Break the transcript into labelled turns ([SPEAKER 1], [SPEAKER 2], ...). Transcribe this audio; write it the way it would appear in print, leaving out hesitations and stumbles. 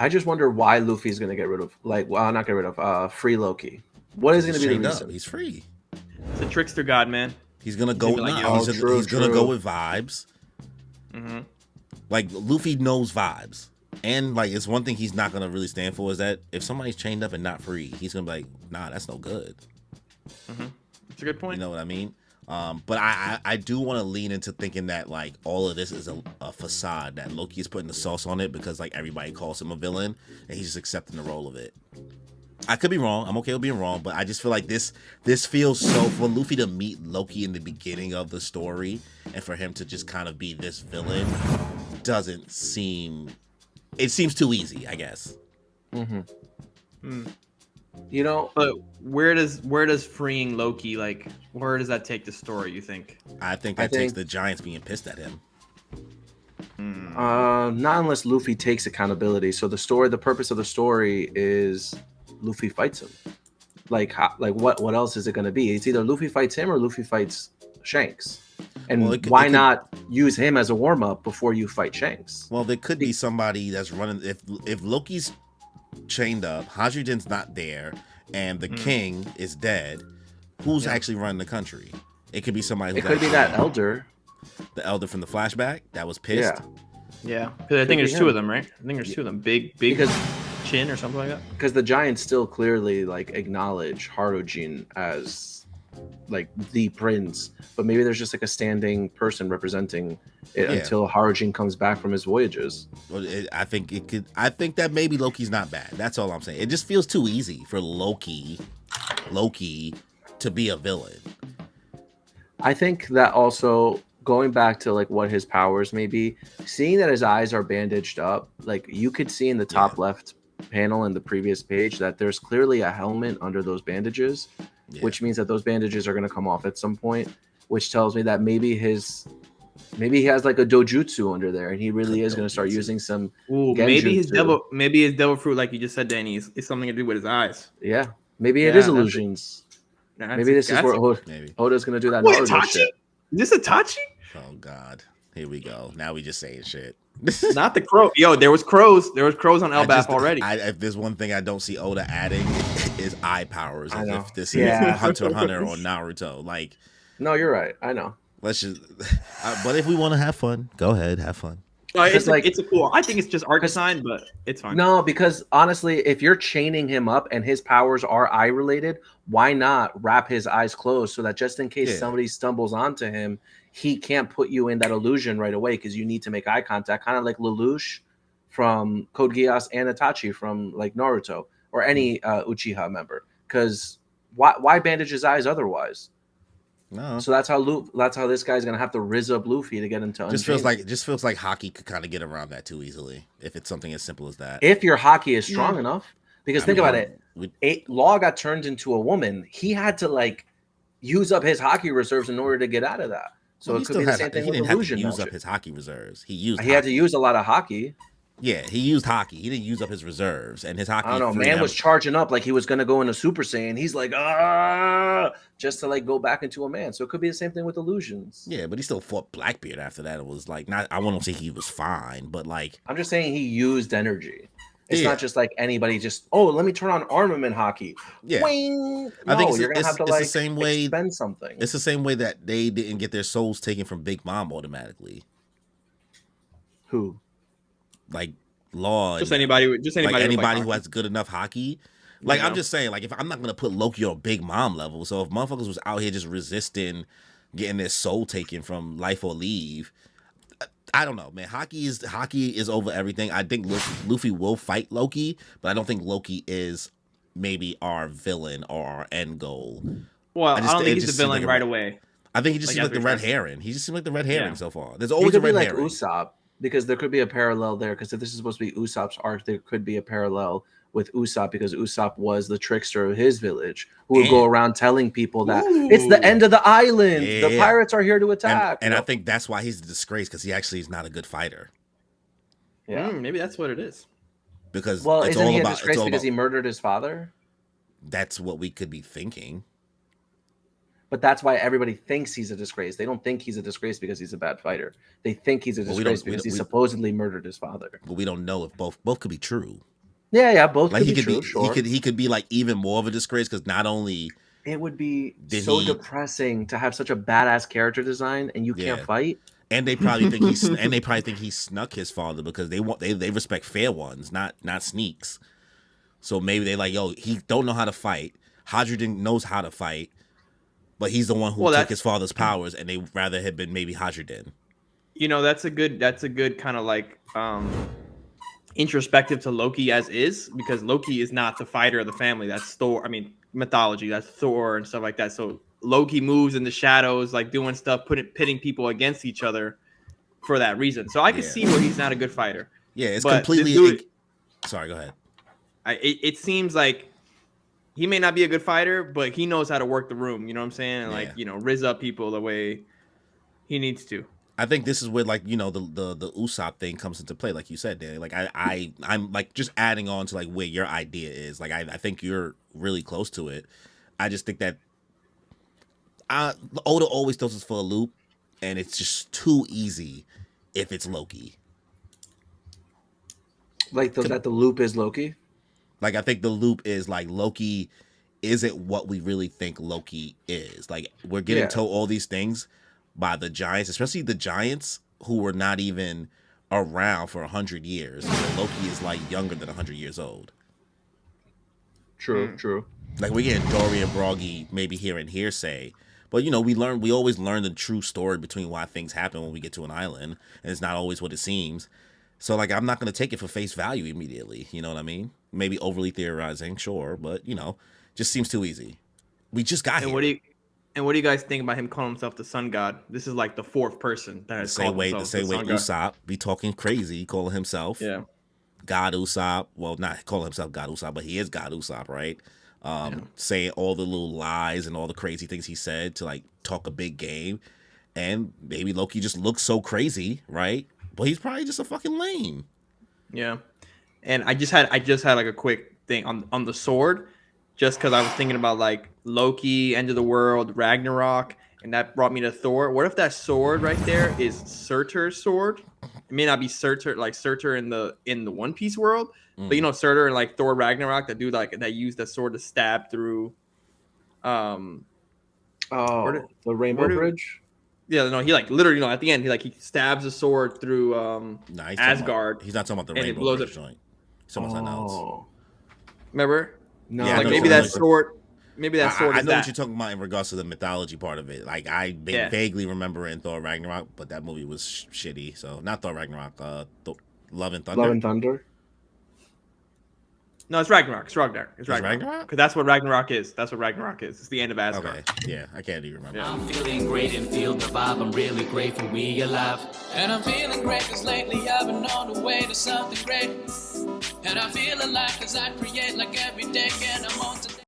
[SPEAKER 1] I just wonder why Luffy's gonna get rid of, like, well, not get rid of, free Loki. What is
[SPEAKER 2] He's
[SPEAKER 1] gonna be the
[SPEAKER 2] chained up.
[SPEAKER 1] reason?
[SPEAKER 2] He's free.
[SPEAKER 3] It's a trickster god, man.
[SPEAKER 2] He's gonna
[SPEAKER 3] He's
[SPEAKER 2] go.
[SPEAKER 3] gonna be like,
[SPEAKER 2] Nah,
[SPEAKER 3] yo.
[SPEAKER 1] Oh, true,
[SPEAKER 2] he's gonna go
[SPEAKER 1] true.
[SPEAKER 2] with vibes.
[SPEAKER 3] Mm-hmm.
[SPEAKER 2] Like Luffy knows vibes, and like it's one thing he's not gonna really stand for is that if somebody's chained up and not free, he's gonna be like, nah, that's no good.
[SPEAKER 3] Mm-hmm. That's a good point.
[SPEAKER 2] You know what I mean? But I do want to lean into thinking that like all of this is a facade that Loki is putting the sauce on it because like everybody calls him a villain and he's just accepting the role of it. I could be wrong. I'm okay with being wrong, but I just feel like this feels so for Luffy to meet Loki in the beginning of the story and for him to just kind of be this villain doesn't seem. It seems too easy, I guess.
[SPEAKER 1] Mm-hmm.
[SPEAKER 3] Mm.
[SPEAKER 1] You know,
[SPEAKER 3] But where does freeing Loki, like, where does that take the story, you think?
[SPEAKER 2] I think that takes the Giants being pissed at him.
[SPEAKER 1] not unless Luffy takes accountability. So the purpose of the story is Luffy fights him. Like what else is it going to be? It's either Luffy fights him or Luffy fights Shanks. And
[SPEAKER 2] Well,
[SPEAKER 1] why not use him as a warm up before you fight Shanks?
[SPEAKER 2] Well, there could be somebody that's running. If Loki's chained up, Hajridin's not there, and the king is dead, who's actually running the country? It could be somebody.
[SPEAKER 1] It could be that elder.
[SPEAKER 2] The elder from the flashback that was pissed.
[SPEAKER 3] Yeah, because I think there's two of them, right? I think there's two of them. Big
[SPEAKER 1] Because
[SPEAKER 3] chin or something like that.
[SPEAKER 1] because the Giants still clearly like acknowledge Harujin as like the prince, but maybe there's just like a standing person representing it until Harujin comes back from his voyages.
[SPEAKER 2] Well, I think it could. I think that maybe Loki's not bad. That's all I'm saying. It just feels too easy for Loki to be a villain.
[SPEAKER 1] I think that also going back to like what his powers may be, seeing that his eyes are bandaged up, like you could see in the top left panel in the previous page that there's clearly a helmet under those bandages, which means that those bandages are going to come off at some point, which tells me that maybe he has like a dojutsu under there and he really is going to start using some
[SPEAKER 3] maybe his devil fruit, like you just said, Danny, is something to do with his eyes.
[SPEAKER 1] Yeah, maybe it is illusions. Maybe this is where Oda's going to do that.
[SPEAKER 3] Wait, Itachi? Is this Itachi?
[SPEAKER 2] Oh God, here we go. Now we just saying shit.
[SPEAKER 3] Not the crow. Yo, there was crows. There was crows on Elbaph already.
[SPEAKER 2] If there's one thing I don't see Oda adding is eye powers. As if this is Hunter x Hunter or Naruto. Like,
[SPEAKER 1] no, you're right. I know.
[SPEAKER 2] Let's just. But if we want to have fun, go ahead, have fun.
[SPEAKER 3] It's a cool. I think it's just art design, but it's fine.
[SPEAKER 1] No, because honestly, if you're chaining him up and his powers are eye related, why not wrap his eyes closed so that just in case somebody stumbles onto him, he can't put you in that illusion right away because you need to make eye contact, kind of like Lelouch from Code Geass and Itachi from like Naruto or any Uchiha member. Because why bandage his eyes otherwise?
[SPEAKER 2] No.
[SPEAKER 1] So that's how this guy's gonna have to rizz up Luffy to get him to.
[SPEAKER 2] Just feels like hockey could kind of get around that too easily if it's something as simple as that.
[SPEAKER 1] If your hockey is strong enough, because think about it, Law got turned into a woman. He had to like use up his hockey reserves in order to get out of that. So it could be the same thing with illusion.
[SPEAKER 2] He didn't have to use up his hockey reserves. He
[SPEAKER 1] had to use a lot of hockey.
[SPEAKER 2] Yeah, he used hockey. He didn't use up his reserves, and his hockey.
[SPEAKER 1] I don't know. Man was charging up like he was gonna go into Super Saiyan. He's like, just to like go back into a man. So it could be the same thing with illusions.
[SPEAKER 2] Yeah, but he still fought Blackbeard after that. It was like not. I won't say he was fine, but like
[SPEAKER 1] I'm just saying he used energy. It's not just like anybody just let me turn on armament hockey.
[SPEAKER 2] Yeah,
[SPEAKER 1] Wing.
[SPEAKER 2] I think
[SPEAKER 1] you're gonna have to like
[SPEAKER 2] the same way,
[SPEAKER 1] spend something.
[SPEAKER 2] It's the same way that they didn't get their souls taken from Big Mom automatically.
[SPEAKER 1] Who?
[SPEAKER 2] Like Law.
[SPEAKER 3] Just anybody
[SPEAKER 2] who has good enough hockey. Like I'm just saying, like if I'm not gonna put Loki on Big Mom level, so if motherfuckers was out here just resisting getting their soul taken from life or leave. I don't know, man. Hockey is over everything. I think Luffy will fight Loki, but I don't think Loki is maybe our villain or our end goal.
[SPEAKER 3] Well, I don't think he's the villain right away.
[SPEAKER 2] I think he just seems like the red herring. He just seems like the red herring so far. There's always a red herring.
[SPEAKER 1] Like Usopp, because there could be a parallel there. Because if this is supposed to be Usopp's arc, there could be a parallel with Usopp because Usopp was the trickster of his village who would go around telling people that it's the end of the island. Yeah. The pirates are here to attack.
[SPEAKER 2] And I think that's why he's a disgrace because he actually is not a good fighter.
[SPEAKER 3] Yeah, maybe that's what it is.
[SPEAKER 2] Because
[SPEAKER 1] isn't he a disgrace because he murdered his father?
[SPEAKER 2] That's what we could be thinking.
[SPEAKER 1] But that's why everybody thinks he's a disgrace. They don't think he's a disgrace because he's a bad fighter. They think he's a disgrace because he supposedly murdered his father.
[SPEAKER 2] But we don't know if both could be true.
[SPEAKER 1] Yeah, both
[SPEAKER 2] Like
[SPEAKER 1] could
[SPEAKER 2] he
[SPEAKER 1] be
[SPEAKER 2] could
[SPEAKER 1] true. Sure.
[SPEAKER 2] he could be like even more of a disgrace because not only
[SPEAKER 1] It would be
[SPEAKER 2] did
[SPEAKER 1] so
[SPEAKER 2] he
[SPEAKER 1] depressing to have such a badass character design and you can't
[SPEAKER 2] yeah.
[SPEAKER 1] fight.
[SPEAKER 2] And they probably think he snuck his father because they respect fair ones, not sneaks. So maybe they like, yo, he don't know how to fight. Hadrian knows how to fight, but he's the one who
[SPEAKER 3] Well,
[SPEAKER 2] took his father's powers, and they rather have been maybe Hadrian.
[SPEAKER 3] that's a good kind of like introspective to Loki as is, because Loki is not the fighter of the family. That's Thor. I mean, mythology. That's Thor and stuff like that. So Loki moves in the shadows, like doing stuff, pitting people against each other for that reason. So I can see where he's not a good fighter.
[SPEAKER 2] Yeah, it's
[SPEAKER 3] but
[SPEAKER 2] completely.
[SPEAKER 3] This dude,
[SPEAKER 2] sorry, go ahead.
[SPEAKER 3] It seems like he may not be a good fighter, but he knows how to work the room. You know what I'm saying?
[SPEAKER 2] Yeah.
[SPEAKER 3] Like, riz up people the way he needs to.
[SPEAKER 2] I think this is where like the Usopp thing comes into play, like you said, Danny. Like I'm like just adding on to like where your idea is. Like I think you're really close to it. I just think that Oda always throws us for a loop, and it's just too easy if it's Loki.
[SPEAKER 1] Like that the loop is Loki?
[SPEAKER 2] Like I think the loop is like Loki isn't what we really think Loki is. Like we're getting told all these things by the giants, especially the giants who were not even around for 100 years. Loki is like younger than 100 years old.
[SPEAKER 1] True.
[SPEAKER 2] Like we're getting Dory and Broggy maybe hearing hearsay, but we always learn the true story between why things happen when we get to an island, and it's not always what it seems. So like I'm not gonna take it for face value immediately. You know what I mean? Maybe overly theorizing, sure, but just seems too easy. We just got here.
[SPEAKER 3] And what do you guys think about him calling himself the sun god? This is like the fourth person that has called himself
[SPEAKER 2] the same way Usopp be talking crazy, calling himself God Usopp. Well, not calling himself God Usopp, but he is God Usopp, right? Saying all the little lies and all the crazy things he said to like talk a big game. And maybe Loki just looks so crazy, right? But he's probably just a fucking lame.
[SPEAKER 3] Yeah. And I just had like a quick thing on the sword, just because I was thinking about like Loki, End of the World, Ragnarok, and that brought me to Thor. What if that sword right there is Surtur's sword? It may not be Surtur in the One Piece world, but Surtur and like Thor Ragnarok, that dude like that used that sword to stab through.
[SPEAKER 1] The Rainbow Bridge.
[SPEAKER 3] Yeah, no, he like literally, at the end, he stabs a sword through Asgard.
[SPEAKER 2] He's not talking about the Rainbow Bridge joint. Someone else.
[SPEAKER 3] Remember?
[SPEAKER 1] No,
[SPEAKER 2] yeah,
[SPEAKER 3] like maybe that sword. Maybe that sword.
[SPEAKER 2] I know what you're talking about in regards to the mythology part of it. Like I vaguely remember in Thor Ragnarok, but that movie was shitty. So not Thor Ragnarok. Love and Thunder.
[SPEAKER 1] Love and Thunder.
[SPEAKER 3] No, it's Ragnarok. It's Ragnarok. Because that's what Ragnarok is. It's the end of Asgard.
[SPEAKER 2] Okay. Yeah, I can't even remember.
[SPEAKER 4] I'm feeling great and feel the vibe. I'm really grateful we alive. And I'm feeling great because lately I've been on the way to something great. And I'm feeling like as I create like every day and I'm on today.